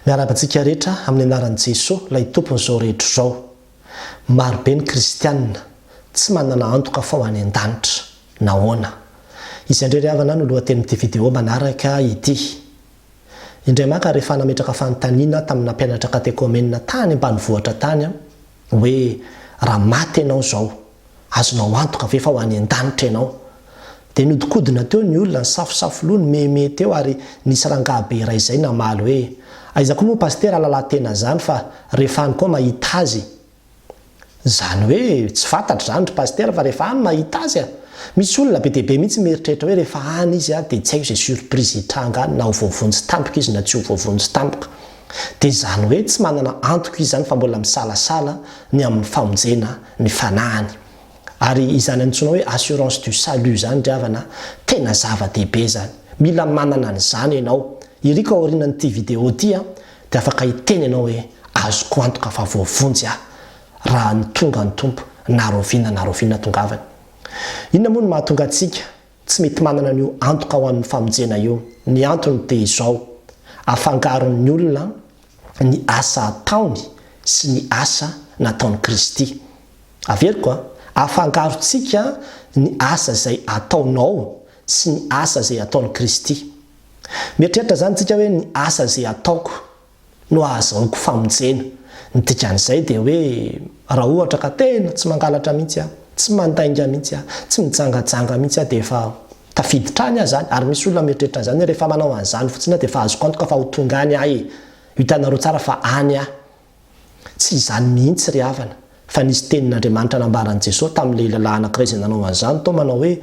Miarabantsika rehetra amin'ny anaran'i Jesosy lay tompon'izao rehetra izao. Maro be ny Kristiana tsy manana antoka fa ho any an-danitra nahoana. Izay indray ry havana no lohatenin'ity vidéo manaraka ity. Indray maka rehefa nametraka fanontaniana tamina mpianatra katekômena tany ambanivohitra tany hoe raha maty ianao zao azonao antoka ve fa ho any an-danitra ianao? Dia nodikodina teo ny olona ny safosafoloany meme teo ary nisy rangahy iray izay namaly hoe aiza koa moa pasteur alalà tena zany fa rehefa any koa mahita azy. Zany hoe tsy fantatra zany ry pasteur fa rehefa any mahita azy misy olona be dia be mihitsy mieritreritra hoe rehefa any izy dia tsy haiko izay surprise hitranga any na ho voavonjy tampoka izy na tsy ho voavonjy tampoka. Dia zany hoe tsy manana antoka izy zany fa mbola misalasala ny amin'ny famonjena ny fanahany. Ary izany antsoina hoe assurance du salut zany ry havana tena zava-dehibe zany. Mila manana an'izany ianao. Iriko aorianan'ity vidéo ity dia afaka hiteny ianao hoe azoko antoka fa voavonjy raha ny tonga ny tompo naroviana tongavany. Inona moa no mahatonga antsika tsy mety manana an'io antoka ho amin'ny famonjena io? Ny antony dia izao: afangaron'ny olona ny asa ataony sy ny asa nataon'i Kristy. Averiko afangarontsika ny asa izay ataonao sy ny asa izay ataon'i Kristy. Mieritreritra zany tsika hoe ny asa izay ataoko no ahazoako famonjena. Ny dikan'izay dia hoe raha ohatra ka tena tsy mangalatra mihitsy tsy mandainga mihitsy tsy mijangajanga mihitsy dia efa tafiditra any zany. Ary misy olona mieritreritra zany rehefa manao an'izany fotsiny dia efa azoko antoka fa ho tonga any ahy. Hitanareo tsara fa any tsy izany mihitsy ry havana. Fa nisy tenin'Andriamanitra nambaran'i Jesosy tamin'ilay lehilahy anankiray izay nanao an'izany tao manao hoe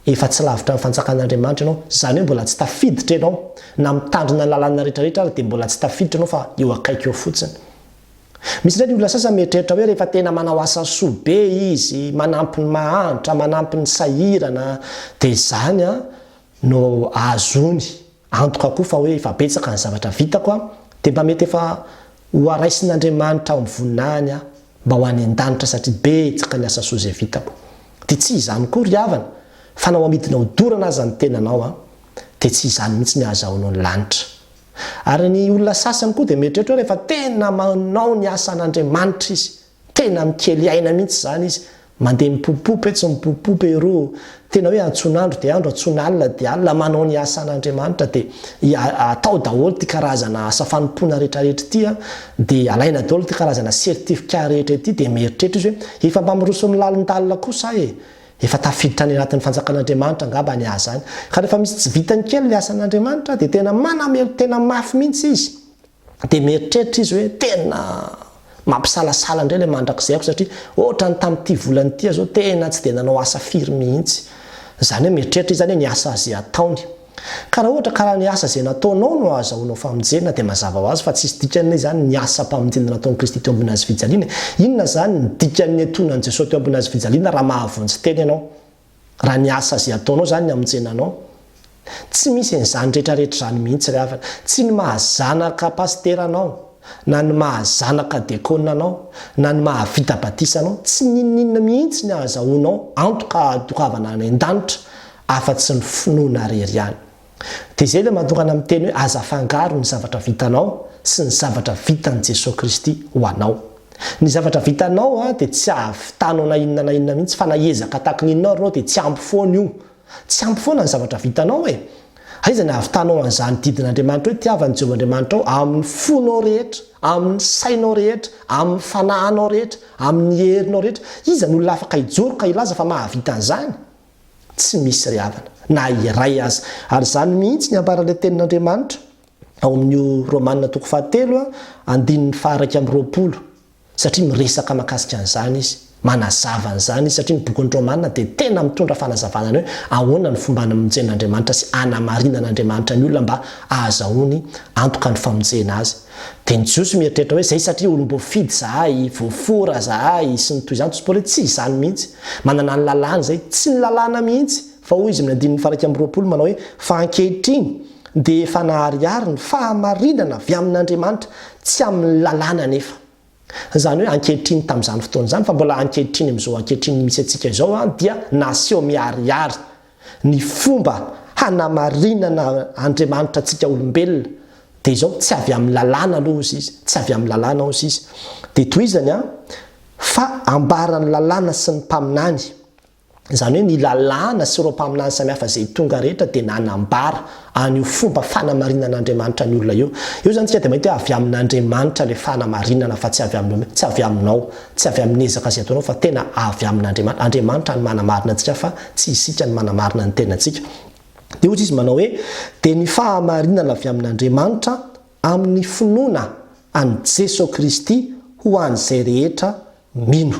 efa tsy lavitra ny fanjakan'Andriamanitra ianao. Zany hoe mbola tsy tafiditra ianao na mitandrina ny lalàna rehetrarehetra ary dia mbola tsy tafiditra ianao fa eo akaiky eo fotsiny. Misy ndray ny olona sasany mieritreritra hoe rehefa tena manao asa soa be izy, manampy ny mahantra, manampy ny sahirana, dia zany no ahazony antoka koa fa hoe efa betsaka ny zavatra vitako dia mba mety efa ho araisin'Andriamanitra ao amin'ny voninahiny mba ho any an-danitra satria betsaka ny asa soa izay vitako. Dia tsy izany koa ry havana. Fa nao amidina ho dorana aza ny tenanao dia tsy izany mihitsy ny ahazahoanao ny lanitra. Ary ny olona sasany koa dia mieritreritra hoe rehefa tena manao ny asan'Andriamanitra izy, tena mikely aina mihitsy zany izy, mandeha mipopopy tsy mipopopy ero, tena hoe antsonandro dia andro, antsonalina dia alina, manao ny asan'Andriamanitra dia atao daholo ty karazana asa fanompoana rehetrarehetra ity dia alaina daholo ty karazana sertifika rehetra ity dia mieritreritra izy hoe efa mba miroso ny lalindalina kosa efa tafiditra any anatin'ny fanjakan'Andriamanitra angamba ny azany. Ka rehefa misy tsy vitany kely ny asan'Andriamanitra dia tena manamelo tena mafy mihitsy izy. Dia mieritreritra izy hoe tena mampisalasala indray ilay mandrakizay ako satria ohatra ny tamin'ity volana ity zao tena tsy dia nanao asa firy mihitsy. Zany hoe mieritreritra izy zany hoe ny asa izay ataony. Ka raha ohatra karaha ny asa izay nataonao no ahazahoanao famonjena dia mazava ho azy fa tsisy dikany zany ny asa mpamonjena nataon'i Kristy teo ambony hazo fijaliana. Inona zany ny dikan'ny antonan'i Jesosy teo ambony hazo fijaliana raha mahavonjy teny ianao? Raha ny asa izay ataonao zany ny hamonjenanao. Tsy misy an'izany rehetrarehetra zany mihitsy ry havana. Tsy ny mahazanaka pasteranao na ny mahazanaka diakona anao na ny mahavita batisa anao tsy ninona mihitsy ny ahazahoanao antoka adokavana any an-danitra afa-tsy ny finoana rery ihany. Dia izay ilay mahatongana amin'ny teny hoe aza afangaro ny zavatra vitanao sy ny zavatra vitan'i Jesosy Kristy ho anao. Ny zavatra vitanao dia tsy ahavitanao na inona mihitsy fa naezaka tahaka ny inona ianao dia tsy ampy foana io. Tsy ampy foana ny zavatra vitanao aiza ny ahavitanao an'izany didin'Andriamanitra hoe tiavan'i Jehovahandriamanitra ao amin'ny fonao rehetra, amin'ny sainao rehetra, amin'ny fanahinao rehetra, amin'ny herinao rehetra. Iza ny olona afaka hijoro ka hilaza fa mahavita an'izany? Tsy misy ry havana na iray aza. Ary zany mihitsy ny ambaran'ilay tenin'Andriamanitra ao amin'ny Romana 7:1-20 satria miresaka mahakasika an'izany izy, manazava an'izany izy satria ny bokin'ny Romana dia tena mitondra fanazavana hoe ahoana ny fomba namonjen'Andriamanitra sy hamarinina n'Andriamanitra ny olona mba ahazahoany antoka ny famonjena azy. Dia ny Jiosy mieritreritra hoe zay satria olom-boafidy zahay, voafora zahay sy ny toy izany. Tsy izany mihitsy. Manana ny lalàna zay, tsy ny lalàna mihitsy. Fa hoy izy amin'ny 1:20 manao hoe fa ankehitriny dia efa naharihary ny fahamarinana avy amin'Andriamanitra tsy amin'ny lalàna nefa. Zany hoe ankehitriny tamin'izany fotoana izany fa mbola ankehitriny amin'izao ankehitriny misy antsika izao dia naseho miharihary ny fomba hanamarinana Andriamanitra antsika olombelona dia izao tsy avy amin'ny lalàna aloha izy izy tsy avy amin'ny lalàna ozy izy dia toizany fa ambarany lalàna sy ny mpaminany izany hoe ny lalàna sy ireo mpaminany samihafa izay tonga rehetra dia nanambara an'io fomba fanamarinan'Andriamanitra ny olona io zany tsika dia mahita hoe avy amin'Andriamanitra le fanamarinana fa tsy avy amin'ny tsy avy aminao tsy avy amin'ny ezaka izay ataonao fa tena avy amin'Andriamanitra. Andriamanitra ny manamarina antsika fa tsy isika ny manamarina ny tenantsika. Dia ozy izy manao hoe dia ny fahamarinana avy amin'Andriamanitra amin'ny finoana an'i Jesosy Kristy ho an'izay rehetra mino.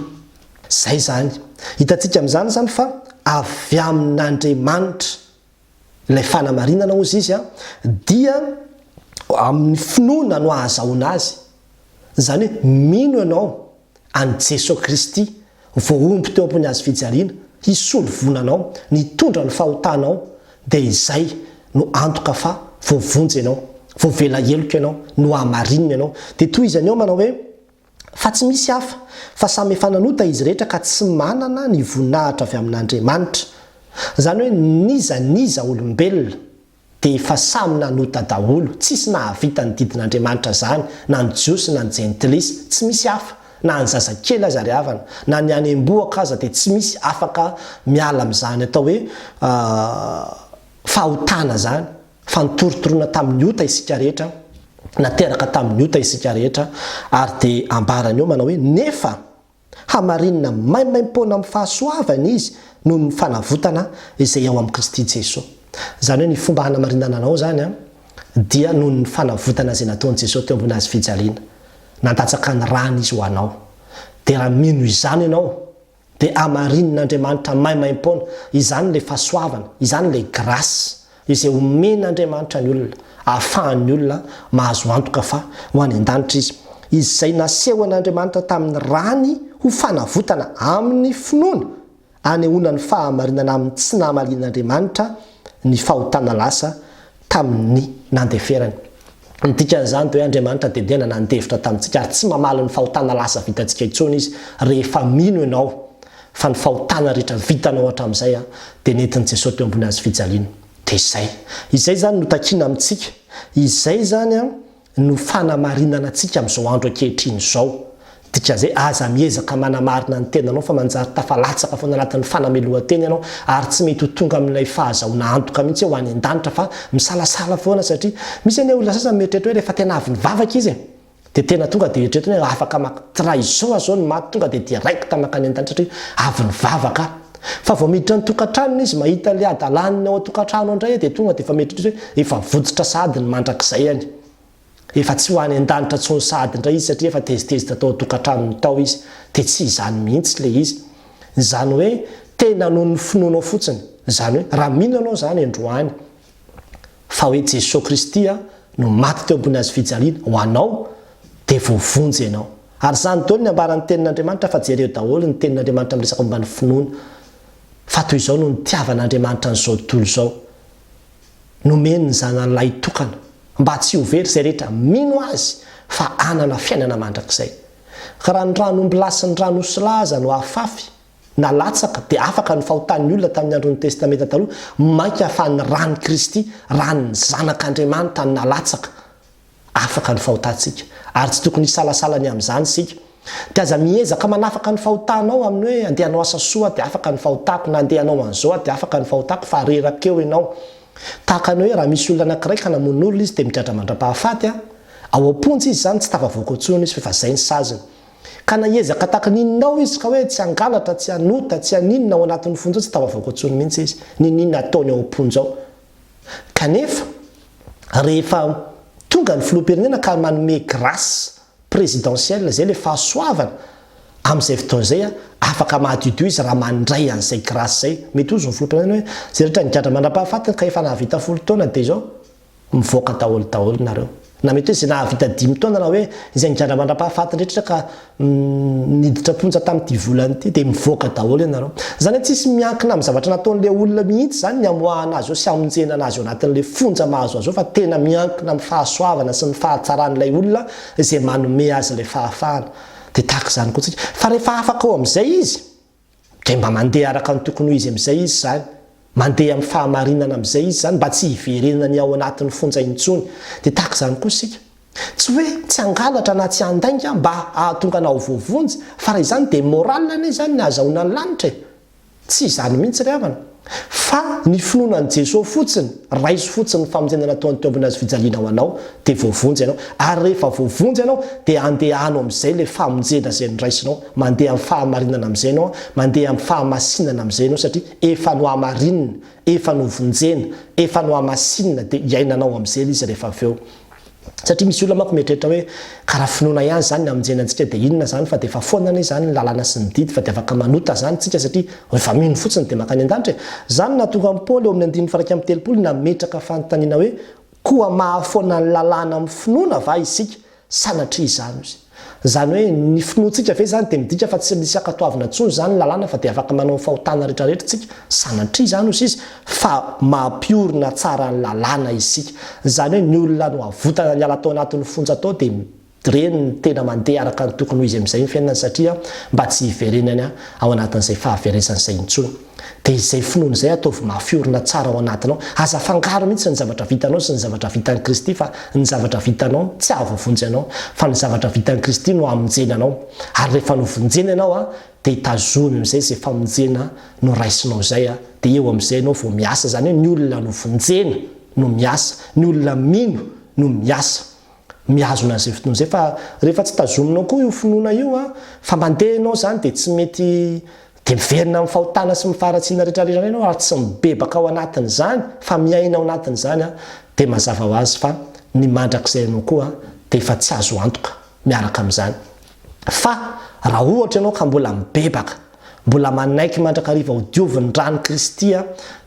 Zay zany hitantsika amin'izany zany fa avy amin'Andriamanitra ilay fanamarinana ozy izy dia amin'ny finoana no ahazahoana azy. Zany hoe mino ianao an'i Jesosy Kristy voaomby teo ambony hazo fijaliana hisolo vonanao nitondra ny fahotanao dia izay no antoka fa voavonjy ianao voavela heloka ianao no hamarinina ianao. Dia toy izany eo manao hoe fa tsy misy hafa fa samy efa nanota izy rehetra ka tsy manana ny voninahitra avy amin'Andriamanitra. Zany hoe niza olombelona dia efa samy nanota daholo tsisy nahavita ny didin'Andriamanitra zany na ny jiosy na ny jentilesy tsy misy hafa na ny zazakely aza ry havana na ny any am-boaka aza dia tsy misy afaka miala amin'izany atao hoe fahotana zany fa nitorotorona tamin'ny ota isika rehetra nateraka tamin'ny ota isika rehetra ary dia ambarany eo manao hoe nefa hamarinina maimaimpoana amin'ny fahasoavany izy noho ny fanavotana izay ao amin'ny Kristy Jesosy. Zany hoe ny fomba hanamarinana anao zany dia noho ny fanavotana izay nataon'i Jesosy teo ambony hazo fijaliana nandatsaka ny rany izy ho anao. Dia raha mino izany ianao dia hamarinan'Andriamanitra maimaimpoana izany le fahasoavana izany le grasy izay omen'Andriamanitra ny olona ahafahan'ny olona mahazo antoka fa ho any an-danitra izy izay naseho an'Andriamanitra tamin'ny rany ho fanavotana amin'ny finoana anehoana ny fahamarinana amin'ny tsy nahamalin'Andriamanitra ny fahotana lasa tamin'ny nandeferany. Dikan'izany dia hoe Andriamanitra dedena nandevitra tamintsika ary tsy mamaly ny fahotana lasa vitantsika intsony izy rehefa mino ianao fa ny fahotana rehetra vitanao hatramin'izay dia nentin'i Jesosy teo ambony hazo fijaliana. Dia izay zany no takiana amintsika izay zany no fanamarinana antsika amin'izao andro ankehitriny izao. Dikan'izay aza miezaka manamarina ny tenanao fa manjary tafalatsaka foana anatin'ny fanamelohan-tena ianao ary tsy mety ho tonga amin'ilay fahazahoana antoka mihitsy ho any an-danitra fa misalasala foana satria misy ane olona sasany mieritreritra hoe rehefa tena avy nivavaka izy dia tena tonga dia eritreretiny hoe afaka raha izao ny maty tonga dia direct makany an-danitra satria avy nivavaka. Fa vao miditra ny tokantranony izy mahita le adalaniny ao an-tokantrano indray dia tonga dia efa mieritreritra hoe efa vodotra sady ny mandrakizay any. Efa tsy ho any an-danitra tsony sady indray izy satria efa tezitezitra tao an-tokantranony tao izy dia tsy izany mihitsy le izy. Zany hoe tena noho ny finoanao fotsiny. Zany hoe raha mino anao zany androany fa hoe Jesosy Kristy no maty teo ambony hazo fijaliana ho anao dia voavonjy ianao. Ary zany daholo ny ambaran'ny tenin'Andriamanitra fa jereo daholo ny tenin'Andriamanitra miresaka momba ny finoana. Fa toy izao no nitiavan'Andriamanitra n'izao tontolo izao. Nomeny ny zanan'ilay tokana mba tsy ho very izay rehetra mino azy fa anana fiainana mandrakizay. Ka raha ny ranomby lasa ny ranoslaza no afafy na latsaka dia afaka ny fahotan'ny olona tamin'ny andron'ny testamenta taloha mainka ahafahan'ny rany Kristy ran'ny zanak'Andriamanitra ny nalatsaka afaka ny fahotantsika ary tsy tokony hisalasalany amin'izany sika. Dia aza miezaka manafaka ny fahotanao amin'ny hoe andehanao asa soa dia afaka ny fahotako na andehanao an'izao dia afaka ny fahotako fa reraka eo ianao. Tahaka ny hoe raha misy olona anankiray ka namono olona izy dia midratra mandra-pahafaty ao am-ponjy izy zany tsy tafavoaka intsony izy fa zay ny saziny. Ka naezaka tahaka ninonao izy ka hoe tsy hangalatra tsy hanota tsy haninona ao anatin'ny fonjy tsy tafavoaka intsony mihitsy izy ninona ataony ao am-ponjy ao. Kanefa rehefa tonga ny filoham-pirenena ka manome grasy présidentielle zay le fahasoavana amin'izay fotoan'izay afaka mahadidio izy raha mandray an'izay grasy zay. Mety ozy ny filoham-pirenena hoe zay rehetra nigadra mandra-pahafatiny ka efa nahavita 10 taona dia izao mivoaka daholo nareo. Na mety hoe izay nahavita 10 taona na hoe izay nigadra mandra-pahafatiny rehetra ka niditra ponja tamin'ity volany ity dia mivoaka daholo ianareo. Zany hoe tsisy miankina amin'ny zavatra nataon'ilay olona mihitsy zany ny amoahana azy eo sy amonjena anazy eo anatin'ilay fonja mahazo azy eo fa tena miankina amin'ny fahasoavana sy ny fahatsaran'ilay olona izay manome azy ilay fahafahana. Dia tahaka izany koa tsika fa rehefa afaka ao amin'izay izy dia mba mandeha araka ny tokony ho izy amin'izay izy zany mandeha amin'ny fahamarinana amin'izay izy zany mba tsy hiverenana ny ao anatin'ny fonja intsony. Dia tahaka izany koa isika, tsy hoe tsy hangalatra na tsy handainga mba ahatonga anao voavonjy, fa raha izany dia moralina ane zany ny azahoana ny lanitra. Tsy izany mihitsy ry havana, fa ny finoanan' Jesosy fotsiny, raiso fotsiny ny famonjena nataony teo ambony hazo fijaliana ho anao dia voavonjy ianao. Ary rehefa voavonjy ianao dia andehanao amin'izay le famonjena izay niraisinao, mandeha amin'ny fahamarinana amin'izay ianao, mandeha amin'ny fahamasinana amin'izay ianao, satria efa no hamarinina, efa no vonjena, efa no hamasinina dia iainanao amin'izay izy rehefa avy eo. Satria misy olona manko mieritreritra hoe karaha finoana ihany zany ny hamonjenantsika dia inona zany, fa dia efa foana ane zany ny lalàna sy ny didy, fa dia afaka manota zany tsika satria rehefa mino fotsiny dia makany an-danitra. Zany natonga amin'ny Paoly eo amin'ny 9:7 nametraka fanontaniana hoe koa mahafoana ny lalàna amin'ny finoana va isika, sanatria izany izy. Zany hoe ny finoantsika ve zany dia midika fa tsy misy akatoavina intsony zany ny lalàna, fa dia afaka manao fahotana rehetrarehetra tsika, sanatria izany izy fa mampiorina tsara ny lalàna isika. Zany hoe ny olona no avotana ny ala tao anatin'ny fonja tao dia reny ny tena mandeha araka ny tokony ho izy amin'izay ny fiainana, satria mba tsy hiverenany ao anatin'izay fahaverezan'izay intsony. Dia izay finoana izay ataovy mafiorina tsara ao anatinao. Aza fangaro mihitsy ny zavatra vitanao sy ny zavatra vitan'i Kristy, fa ny zavatra vitanao tsy ahavoavonjy anao, fa ny zavatra vitan'i Kristy no hamonjena anao. Ary rehefa no vonjena ianao dia tazomy amin'izay izay famonjena no raisinao izay dia eo amin'izay ianao vao miasa. Zany hoe ny olona no vonjena no miasa, ny olona mino no miasa, mihazona an'izay fotoana izay. Fa rehefa tsy tazominao koa io finoana io fa mandeha ianao zany dia tsy mety dia miverina amin'ny fahotana sy mifaratsiana rehetrarehetra ianao ary tsy mibebaka ao anatin'izany, fa miaina ao anatin'izany dia mazava ho azy fa ny mandrakizay ianao koa dia efa tsy azo antoka miaraka amin'izany. Fa raha ohatra ianao ka mbola mibebaka, mbola manaiky mandrakariva ho dioviny rano Kristy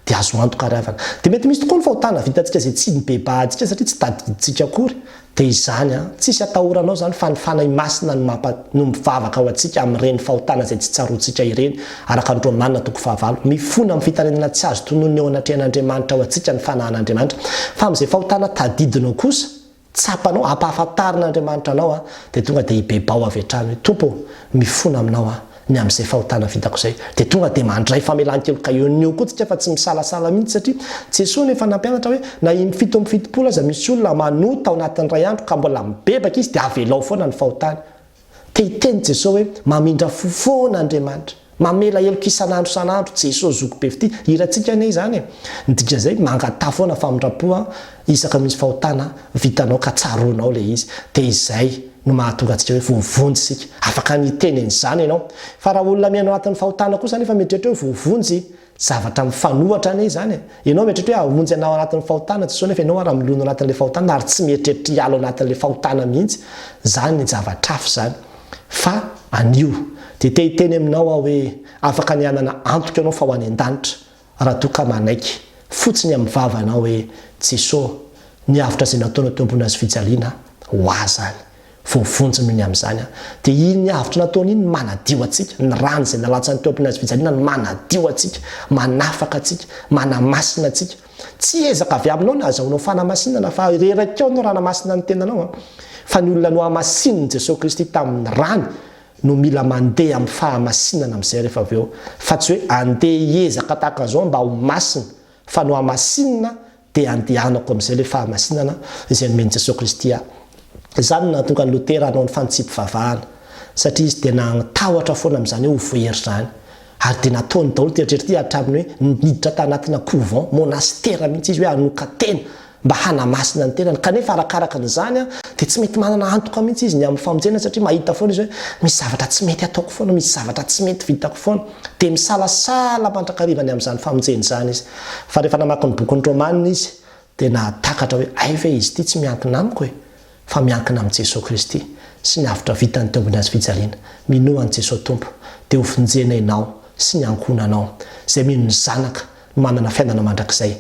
dia azo antoka ry havana. Dia mety misy tokoa ny fahotana vitantsika izay tsy mibebahantsika satria tsy tadidintsika akory. Dia izany tsisy atahoranao zany fa ny fanahy masina no mivavaka ao antsika amin'ireny fahotana izay tsy tsaroantsika ireny, araka ny Romana 9:9. Mifona amin'ny fitarenana tsy azo tonoiny eo anatrehan'Andriamanitra ao antsika ny fanahan'Andriamanitra. Fa amin'izay fahotana tadidinao kosa, tsapanao, ampahafantarin'Andriamanitra anao dia tonga dia hibebao avy hatrany hoe Tompo mifona aminao ny amin'izay fahotana vitako izay. Dia tonga dia mandray famelan-kelo ka eo koa tsika fa tsy misalasala mihitsy, satria Jesosy nefa nampianatra hoe na 7:7 aza misy olona manota ao anatin'ny ray andro ka mbola mibebaka izy dia avelao foana ny fahotana. Dia hiteny Jesosy hoe mamindra fofoana Andriamanitra, mamela heloka isan'andro san'andro. Jesosy zoko be fity irantsika ane izany midika izay mangatà foana famindrapo isaka misy fahotana vitanao ka tsaroanao le izy. Dia izay no mahatonga antsika hoe voavonjy sika, afaka niteny an'izany ianao. Fa raha olona miaina anatin'ny fahotana kosa nefa mieritreritra hoe voavonjy, zavatra mifanohatra ane izany. Ianao mieritreritra hoe avonjy anao anatin'ny fahotana, tsy nefa ianao raha milona anatin'ilay fahotana ary tsy mieritreritra hialo anatin'ilay fahotana mihitsy. Zany ny zavatra hafa zany. Fa anio dia te hiteny aminao hoe afaka ny anana antoka ianao fa ho any an-danitra raha toa ka manaiky fotsiny amin'ny vavanao hoe Jesosy niavitra izay nataonao teo ambony hazo fijaliana ho azany. Voavonjy noho ny amin'izany dia iny avitra nataony iny manadio antsika, ny rano izay nalatsany teo ambony hazo fijaliana ny manadio antsika, manafaka antsika, manamasina antsika. Tsy ezaka avy aminao na azahoanao fanamasinana, fa reraka anao raha namasina ny tenanao fa ny olona no hamasininy Jesosy Kristy tamin'ny rano no mila mandeha amin'ny fahamasinana amin'izay rehefa avy eo. Fa tsy hoe andeha hiezaka tahaka izao mba ho masina, fa no hamasinina dia andehanako amin'izay le fahamasinana izay nomeny Jesosy Kristy. Zany no nahatonga ny Lotera hanao ny fanitsipivavahana, satria izy dia natahotra foana amin'izany hoe ho vohery zany. Ary dia nataony daholo teritreritry hatramin'ny hoe niditra tanatina couvent monastera mihitsy izy hoe hanoka tena mba hanamasina ny tenany. Kanefa arakaraka n'izany dia tsy mety manana antoka mihitsy izy ny amin'ny famonjena, satria mahita foana izy hoe misy zavatra tsy mety ataoko foana, misy zavatra tsy mety vitako foana, dia misalasala mandrakariva ny amin'izany famonjena izany izy. Fa rehefa namaky ny bokin'ny Romana izy dia natakatra hoe ay ve izy ity tsy miankina amiko fa miankina amin'ny Jesosy Kristy sy ny avitra vitany teo ambony hazo fijaliana. Minoa an'i Jesosy Tompo dia ho vonjena ianao sy ny ankonanao izay mino ny zanaka no manana fiainana mandrakizay.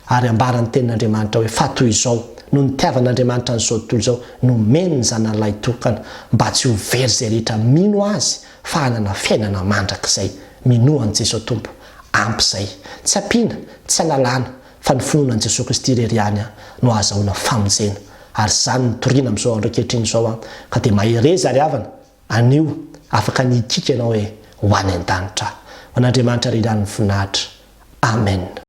Ary ambarany tenin'Andriamanitra hoe fa toy izao no nitiavan'Andriamanitra an'izao tontolo izao nomeny ny zanan'ilay tokana mba tsy ho very izay rehetra mino azy fa hanana fiainana mandrakizay. Minoa an'i Jesosy Tompo ampy izay, tsy ampiana, tsy analana, fa ny finoanan'i Jesosy Kristy irery ihany no azahoana famonjena. Ary zany nitoriana amin'izao andro ankehitriny izao ka dia mahereza ry havana anio afaka nikika ianao hoe ho any an-danitra. Ho an'Andriamanitra ry irany voninahitra. Amen.